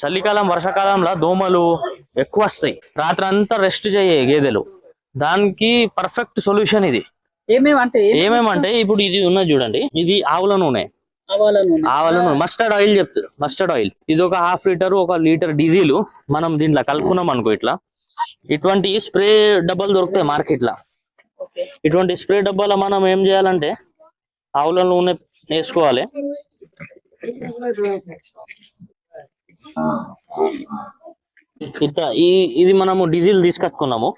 చలికాలం వర్షాకాలంలో దోమలు ఎక్కువ వస్తాయి. రాత్రి అంతా రెస్ట్ చేయ గేదెలు. దానికి పర్ఫెక్ట్ సొల్యూషన్ ఇది. ఏమేమంటే ఇప్పుడు ఇది ఉన్నది చూడండి, ఇది ఆవుల నూనె. ఆవాల నూనె మస్టర్డ్ ఆయిల్ చెప్తారు. మస్టర్డ్ ఆయిల్ ఇది ఒక 1/2 లీటర్ 1 లీటర్ డీజిల్ మనం దీంట్లో కలుపుకున్నాం అనుకో. ఇటువంటి స్ప్రే డబ్బాలు దొరుకుతాయి మార్కెట్ లా. ఇటువంటి స్ప్రే డబ్బాలో మనం ఏం చేయాలంటే ఆవుల నూనె వేసుకోవాలి. ఇట్లా ఇది మనము డీజిల్ తీసుకొచ్చుకున్నాము.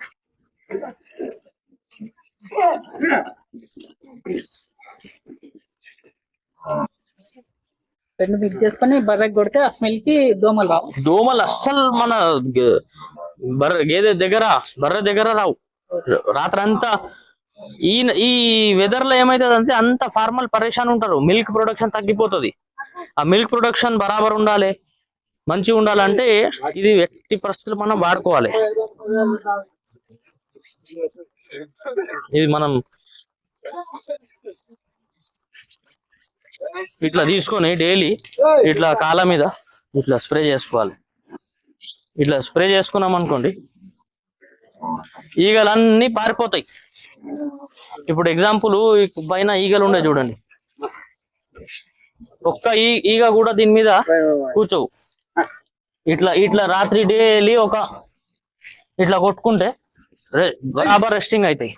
మిక్స్ చేసుకొని బర్రెకి కొడితే ఆ స్మెల్ కి దోమలు రావు. దోమలు అస్సలు మన బర్రె దగ్గర రావు. రాత్రంతా ఈ వెదర్ లో ఏమైతుంది అంత ఫార్మల్ పరేషాన్ ఉంటారు. మిల్క్ ప్రొడక్షన్ తగ్గిపోతుంది. ఆ మిల్క్ ప్రొడక్షన్ బరాబర్ ఉండాలి, మంచిగా ఉండాలంటే ఇది ఎట్టి పరిస్థితులు మనం వాడుకోవాలి. ఇది మనం ఇట్లా తీసుకొని డైలీ ఇట్లా కాళ్ళ మీద ఇట్లా స్ప్రే చేసుకోవాలి. ఇట్లా స్ప్రే చేసుకున్నాం అనుకోండి, ఈగలన్నీ పారిపోతాయి. ఇప్పుడు ఎగ్జాంపుల్ పైన ఈగలు ఉండే చూడండి, ఒక్క ఈగ కూడా దీని మీద కూర్చోవు. ఇట్లా రాత్రి డైలీ ఇట్లా కొట్టుకుంటే బరాబర్ రెస్టింగ్ అవుతాయి.